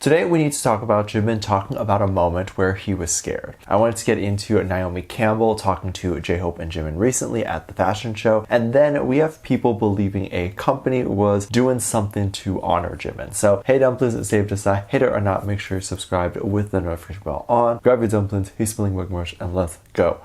Today we need to talk about Jimin talking about a moment where he was scared. I wanted to get into Naomi Campbell talking to J-Hope and Jimin recently at the fashion show, and then we have people believing a company was doing something to honor Jimin. So hey dumplings, it's Dave, decide hater or not, make sure you're subscribed with the notification bell on. Grab your dumplings, he's spilling wig merch, and let's go.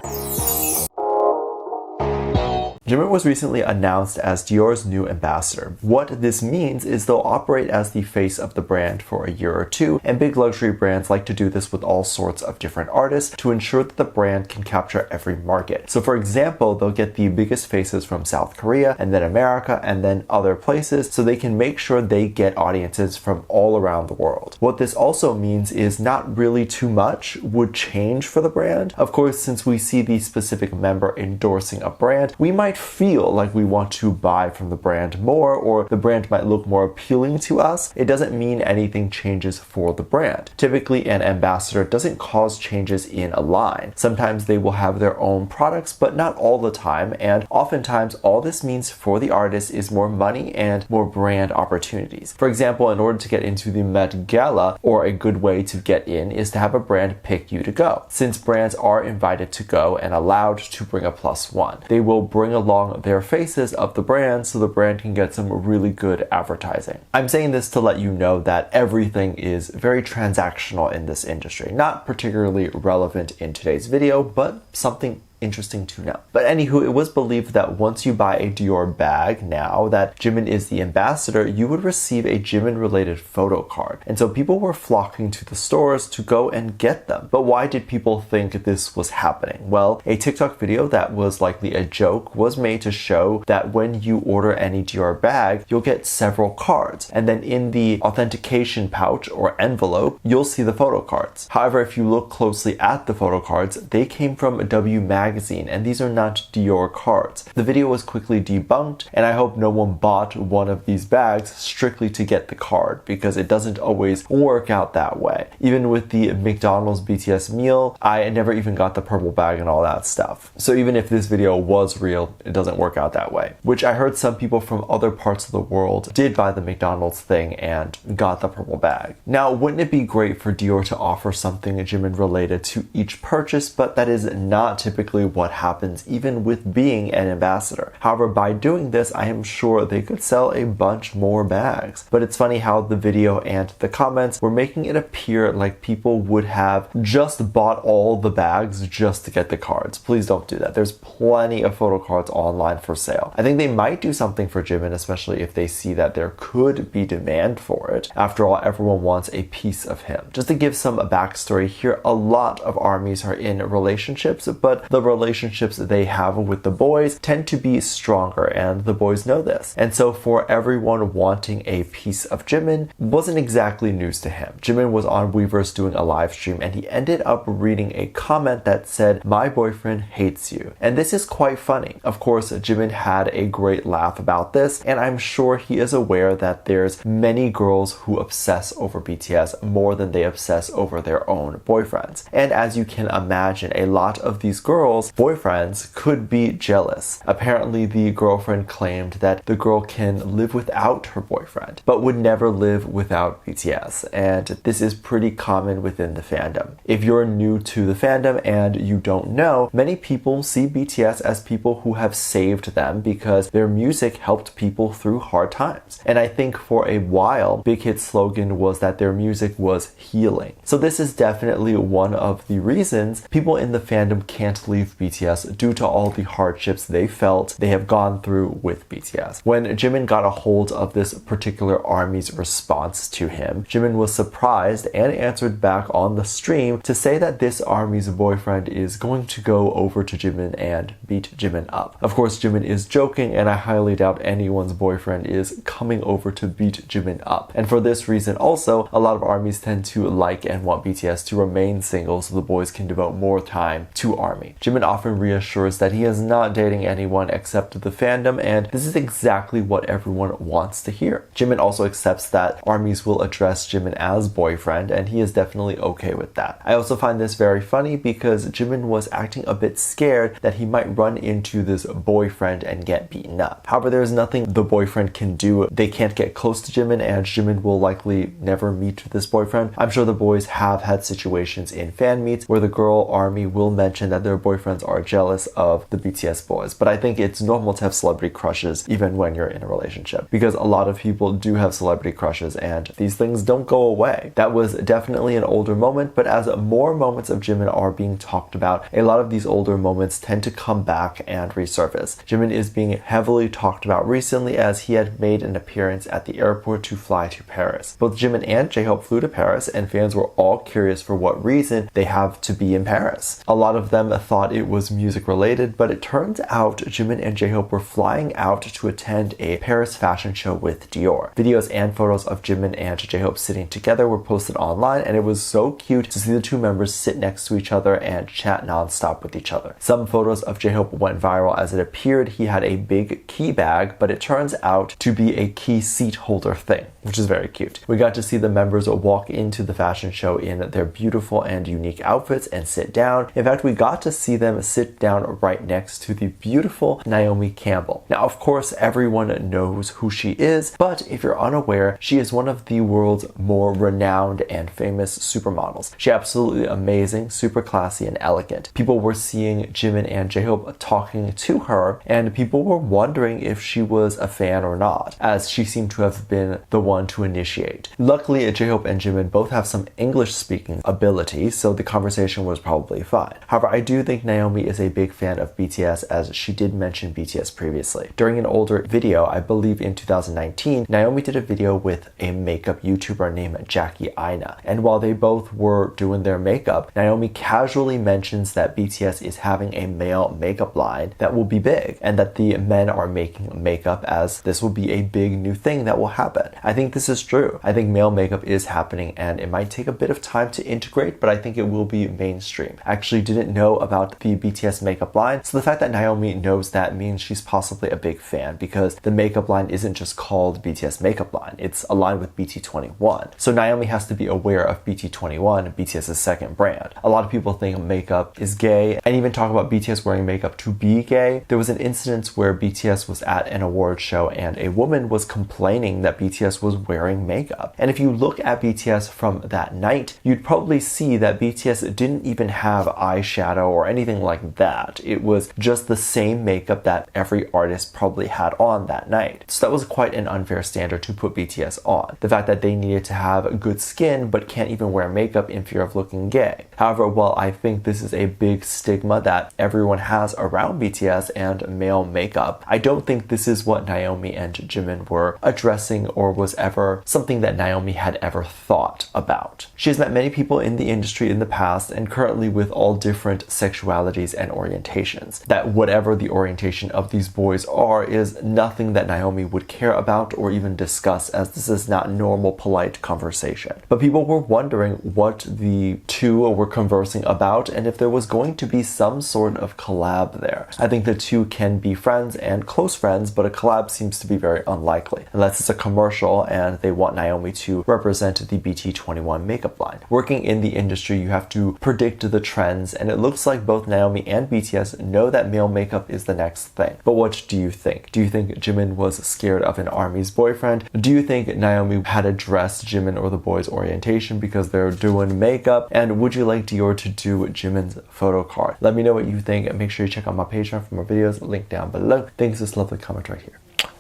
Jimin was recently announced as Dior's new ambassador. What this means is they'll operate as the face of the brand for a year or two, and big luxury brands like to do this with all sorts of different artists to ensure that the brand can capture every market. So for example, they'll get the biggest faces from South Korea, and then America, and then other places, so they can make sure they get audiences from all around the world. What this also means is not really too much would change for the brand. Of course, since we see the specific member endorsing a brand, we might feel like we want to buy from the brand more, or the brand might look more appealing to us. It doesn't mean anything changes for the brand. Typically, an ambassador doesn't cause changes in a line. Sometimes they will have their own products, but not all the time, and oftentimes all this means for the artist is more money and more brand opportunities. For example, in order to get into the Met Gala, or a good way to get in is to have a brand pick you to go. Since brands are invited to go and allowed to bring a +1, they will bring along their faces of the brand so the brand can get some really good advertising. I'm saying this to let you know that everything is very transactional in this industry. Not particularly relevant in today's video, but something interesting to know. But anywho, it was believed that once you buy a Dior bag now that Jimin is the ambassador, you would receive a Jimin related photo card. And so people were flocking to the stores to go and get them. But why did people think this was happening? Well, a TikTok video that was likely a joke was made to show that when you order any Dior bag, you'll get several cards. And then in the authentication pouch or envelope, you'll see the photo cards. However, if you look closely at the photo cards, they came from W Magazine, and these are not Dior cards. The video was quickly debunked, and I hope no one bought one of these bags strictly to get the card, because it doesn't always work out that way. Even with the McDonald's BTS meal, I never even got the purple bag and all that stuff. So even if this video was real, it doesn't work out that way. Which I heard some people from other parts of the world did buy the McDonald's thing and got the purple bag. Now, wouldn't it be great for Dior to offer something Jimin related to each purchase, but that is not typically what happens even with being an ambassador. However, by doing this, I am sure they could sell a bunch more bags. But it's funny how the video and the comments were making it appear like people would have just bought all the bags just to get the cards. Please don't do that. There's plenty of photo cards online for sale. I think they might do something for Jimin, especially if they see that there could be demand for it. After all, everyone wants a piece of him. Just to give some backstory here, a lot of armies are in relationships, but the relationships they have with the boys tend to be stronger, and the boys know this. And so for everyone wanting a piece of Jimin wasn't exactly news to him. Jimin was on Weverse doing a live stream, and he ended up reading a comment that said, "My boyfriend hates you." And this is quite funny. Of course, Jimin had a great laugh about this, and I'm sure he is aware that there's many girls who obsess over BTS more than they obsess over their own boyfriends. And as you can imagine, a lot of these girls boyfriends could be jealous. Apparently, the girlfriend claimed that the girl can live without her boyfriend, but would never live without BTS. And this is pretty common within the fandom. If you're new to the fandom and you don't know, many people see BTS as people who have saved them because their music helped people through hard times. And I think for a while, Big Hit's slogan was that their music was healing. So this is definitely one of the reasons people in the fandom can't leave BTS due to all the hardships they felt they have gone through with BTS. When Jimin got a hold of this particular army's response to him, Jimin was surprised and answered back on the stream to say that this army's boyfriend is going to go over to Jimin and beat Jimin up. Of course, Jimin is joking, and I highly doubt anyone's boyfriend is coming over to beat Jimin up. And for this reason also, a lot of armies tend to like and want BTS to remain single so the boys can devote more time to army. Jimin Jimin often reassures that he is not dating anyone except the fandom, and this is exactly what everyone wants to hear. Jimin also accepts that ARMYs will address Jimin as boyfriend, and he is definitely okay with that. I also find this very funny because Jimin was acting a bit scared that he might run into this boyfriend and get beaten up. However, there's nothing the boyfriend can do. They can't get close to Jimin, and Jimin will likely never meet this boyfriend. I'm sure the boys have had situations in fan meets where the girl ARMY will mention that their boyfriends are jealous of the BTS boys, but I think it's normal to have celebrity crushes even when you're in a relationship, because a lot of people do have celebrity crushes and these things don't go away. That was definitely an older moment, but as more moments of Jimin are being talked about, a lot of these older moments tend to come back and resurface. Jimin is being heavily talked about recently as he had made an appearance at the airport to fly to Paris. Both Jimin and J-Hope flew to Paris, and fans were all curious for what reason they have to be in Paris. A lot of them thought it was music related, but it turns out Jimin and J-Hope were flying out to attend a Paris fashion show with Dior. Videos and photos of Jimin and J-Hope sitting together were posted online, and it was so cute to see the two members sit next to each other and chat non-stop with each other. Some photos of J-Hope went viral as it appeared he had a big key bag, but it turns out to be a key seat holder thing, which is very cute. We got to see the members walk into the fashion show in their beautiful and unique outfits and sit down. In fact, we got to see them sit down right next to the beautiful Naomi Campbell. Now, of course, everyone knows who she is, but if you're unaware, she is one of the world's more renowned and famous supermodels. She's absolutely amazing, super classy and elegant. People were seeing Jimin and J-Hope talking to her, and people were wondering if she was a fan or not, as she seemed to have been the one to initiate. Luckily, J-Hope and Jimin both have some English speaking ability, so the conversation was probably fine. However, I do think Naomi is a big fan of BTS, as she did mention BTS previously. During an older video, I believe in 2019, Naomi did a video with a makeup YouTuber named Jackie Aina, and while they both were doing their makeup, Naomi casually mentions that BTS is having a male makeup line that will be big, and that the men are making makeup, as this will be a big new thing that will happen. I think this is true. I think male makeup is happening, and it might take a bit of time to integrate, but I think it will be mainstream. I actually didn't know about the BTS makeup line, so the fact that Naomi knows that means she's possibly a big fan, because the makeup line isn't just called BTS makeup line, it's aligned with BT21. So Naomi has to be aware of BT21, BTS's second brand. A lot of people think makeup is gay, and even talk about BTS wearing makeup to be gay. There was an incident where BTS was at an award show and a woman was complaining that BTS was wearing makeup. And if you look at BTS from that night, you'd probably see that BTS didn't even have eyeshadow or anything like that. It was just the same makeup that every artist probably had on that night. So that was quite an unfair standard to put BTS on. The fact that they needed to have good skin but can't even wear makeup in fear of looking gay. However, while I think this is a big stigma that everyone has around BTS and male makeup, I don't think this is what Naomi and Jimin were addressing, or was ever something that Naomi had ever thought about. She has met many people in the industry in the past and currently with all different sexualities and orientations. That whatever the orientation of these boys are is nothing that Naomi would care about or even discuss, as this is not normal, polite conversation. But people were wondering what the two were conversing about and if there was going to be some sort of collab there. I think the two can be friends and close friends, but a collab seems to be very unlikely, unless it's a commercial and they want Naomi to represent the BT21 makeup line. Working in the industry, you have to predict the trends, and it looks like both Naomi and BTS know that male makeup is the next thing. But what do you think? Do you think Jimin was scared of an ARMY's boyfriend? Do you think Naomi had addressed Jimin or the boys' orientation because they're doing makeup? And would you like Dior to do Jimin's photo card? Let me know what you think, and make sure you check out my Patreon for more videos, link down below. Thanks for this lovely comment right here.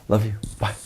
Love you. Bye.